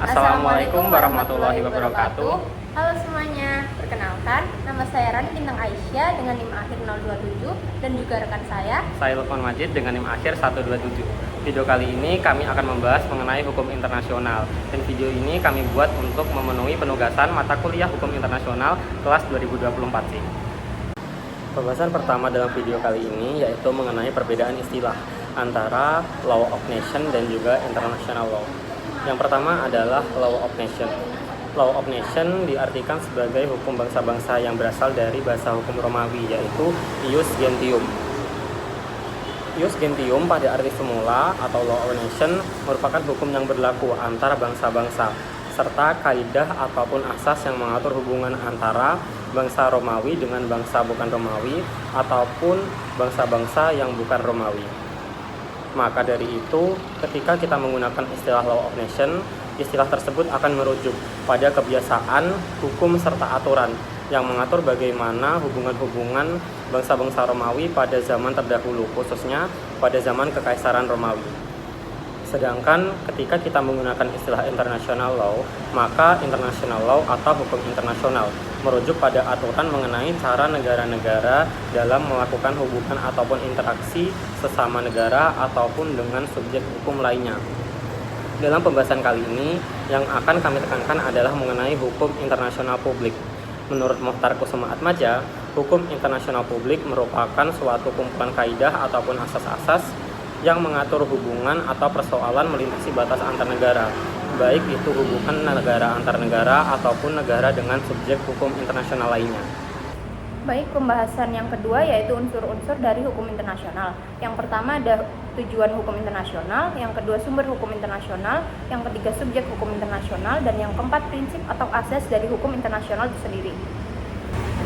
Assalamualaikum warahmatullahi wabarakatuh. Halo semuanya, perkenalkan, nama saya Rani Bintang Aisyah dengan NIM akhir 027 dan juga rekan saya Lukman Majid dengan NIM akhir 127. Video kali ini kami akan membahas mengenai hukum internasional. Dan video ini kami buat untuk memenuhi penugasan mata kuliah hukum internasional kelas 2024C. Pembahasan pertama dalam video kali ini yaitu mengenai perbedaan istilah antara law of nation dan juga international law. Yang pertama adalah law of nation. Law of nation diartikan sebagai hukum bangsa-bangsa yang berasal dari bahasa hukum Romawi, yaitu ius gentium. Ius gentium pada arti semula atau law of nation merupakan hukum yang berlaku antara bangsa-bangsa, serta kaidah ataupun asas yang mengatur hubungan antara bangsa Romawi dengan bangsa bukan Romawi ataupun bangsa-bangsa yang bukan Romawi. Maka dari itu, ketika kita menggunakan istilah law of nation, istilah tersebut akan merujuk pada kebiasaan, hukum, serta aturan yang mengatur bagaimana hubungan-hubungan bangsa-bangsa Romawi pada zaman terdahulu, khususnya pada zaman Kekaisaran Romawi. Sedangkan ketika kita menggunakan istilah international law, maka international law atau hukum internasional merujuk pada aturan mengenai cara negara-negara dalam melakukan hubungan ataupun interaksi sesama negara ataupun dengan subjek hukum lainnya. Dalam pembahasan kali ini, yang akan kami tekankan adalah mengenai hukum internasional publik. Menurut Mokhtar Kusuma Atmaja, hukum internasional publik merupakan suatu kumpulan kaidah ataupun asas-asas yang mengatur hubungan atau persoalan melintasi batas antar negara, baik itu hubungan negara antar negara ataupun negara dengan subjek hukum internasional lainnya. Baik, pembahasan yang kedua yaitu unsur-unsur dari hukum internasional. Yang pertama ada tujuan hukum internasional, yang kedua sumber hukum internasional, yang ketiga subjek hukum internasional, dan yang keempat prinsip atau asas dari hukum internasional itu sendiri.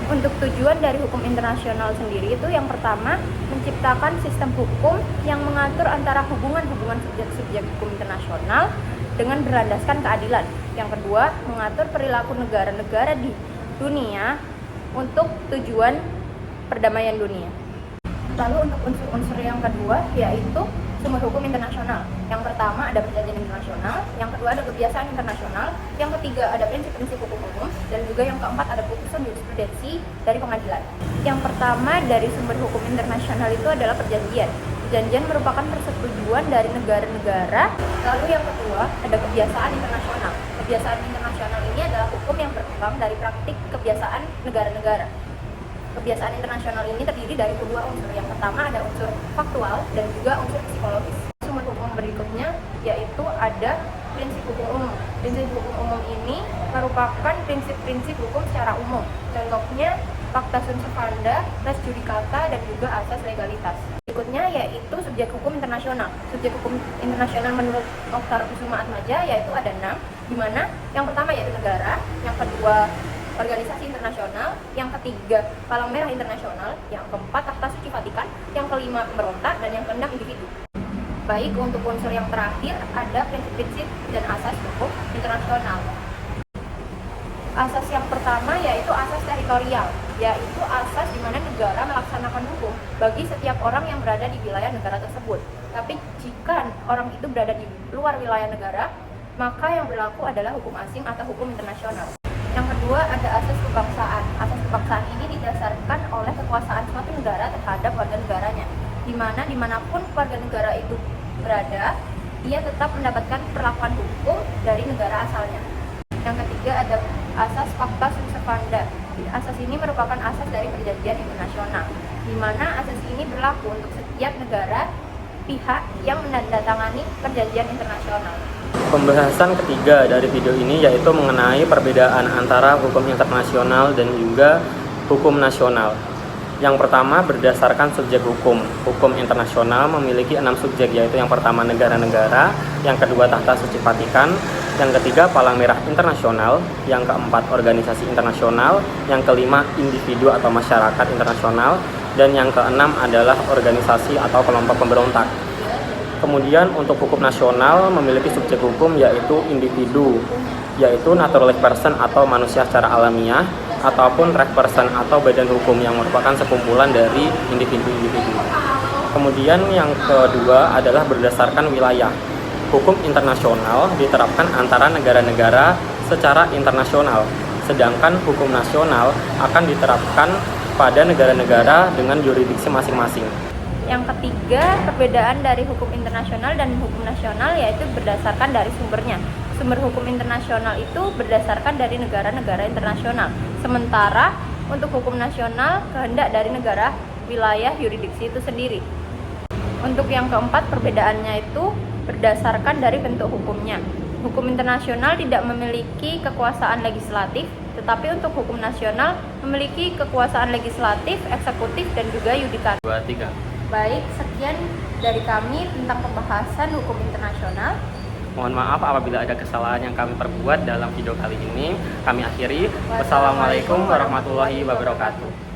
Untuk tujuan dari hukum internasional sendiri itu yang pertama menciptakan sistem hukum yang mengatur antara hubungan-hubungan subjek-subjek hukum internasional dengan berlandaskan keadilan. Yang kedua, mengatur perilaku negara-negara di dunia untuk tujuan perdamaian dunia. Lalu untuk unsur-unsur yang kedua yaitu sumber hukum internasional. Yang pertama ada perjanjian internasional, yang kedua ada kebiasaan internasional, yang ketiga ada prinsip-prinsip hukum umum, dan juga yang keempat ada putusan jurisprudensi dari pengadilan. Yang pertama dari sumber hukum internasional itu adalah perjanjian. Perjanjian merupakan persetujuan dari negara-negara. Lalu yang kedua ada kebiasaan internasional. Kebiasaan internasional ini adalah hukum yang berkembang dari praktik kebiasaan negara-negara. Kebiasaan internasional ini terdiri dari kedua unsur. Yang pertama ada unsur faktual dan juga unsur psikologis. Sumber hukum berikutnya yaitu ada prinsip hukum umum. Prinsip hukum umum ini merupakan prinsip-prinsip hukum secara umum. Contohnya fakta sunt servanda, res judicata, dan juga asas legalitas. Berikutnya yaitu subjek hukum internasional. Subjek hukum internasional menurut Mokhtar Kusuma Atmaja yaitu ada 6, di mana yang pertama yaitu negara, yang kedua organisasi internasional, yang ketiga Palang Merah Internasional, yang keempat Takhta Suci Vatikan, yang kelima pemberontak, dan yang keenam individu. Baik, untuk unsur yang terakhir ada prinsip-prinsip dan asas hukum internasional. Asas yang pertama yaitu asas teritorial, yaitu asas di mana negara melaksanakan hukum bagi setiap orang yang berada di wilayah negara tersebut. Tapi jika orang itu berada di luar wilayah negara, maka yang berlaku adalah hukum asing atau hukum internasional. Yang kedua ada asas kebangsaan. Asas kebangsaan ini didasarkan oleh kekuasaan suatu negara terhadap warga negaranya, di mana dimanapun warga negara itu berada, ia tetap mendapatkan perlakuan hukum dari negara asalnya. Yang ketiga ada asas fakta sunt servanda. Asas ini merupakan asas dari perjanjian internasional, di mana asas ini berlaku untuk setiap negara pihak yang menandatangani perjanjian internasional. Pembahasan ketiga dari video ini yaitu mengenai perbedaan antara hukum internasional dan juga hukum nasional. Yang pertama berdasarkan subjek hukum. Hukum internasional memiliki 6 subjek, yaitu yang pertama negara-negara, yang kedua Takhta Suci Vatikan, yang ketiga Palang Merah Internasional, yang keempat organisasi internasional, yang kelima individu atau masyarakat internasional, dan yang keenam adalah organisasi atau kelompok pemberontak. Kemudian untuk hukum nasional memiliki subjek hukum yaitu individu, yaitu naturalized person atau manusia secara alamiah, ataupun rek person atau badan hukum yang merupakan sekumpulan dari individu-individu. Kemudian yang kedua adalah berdasarkan wilayah. Hukum internasional diterapkan antara negara-negara secara internasional, sedangkan hukum nasional akan diterapkan pada negara-negara dengan yurisdiksi masing-masing. Yang ketiga, perbedaan dari hukum internasional dan hukum nasional yaitu berdasarkan dari sumbernya. Sumber hukum internasional itu berdasarkan dari negara-negara internasional. Sementara untuk hukum nasional kehendak dari negara wilayah yurisdiksi itu sendiri. Untuk yang keempat, perbedaannya itu berdasarkan dari bentuk hukumnya. Hukum internasional tidak memiliki kekuasaan legislatif, tetapi untuk hukum nasional memiliki kekuasaan legislatif, eksekutif, dan juga yudikatif. 2, 3. Baik, sekian dari kami tentang pembahasan hukum internasional. Mohon maaf apabila ada kesalahan yang kami perbuat dalam video kali ini. Kami akhiri. Wassalamualaikum warahmatullahi wabarakatuh.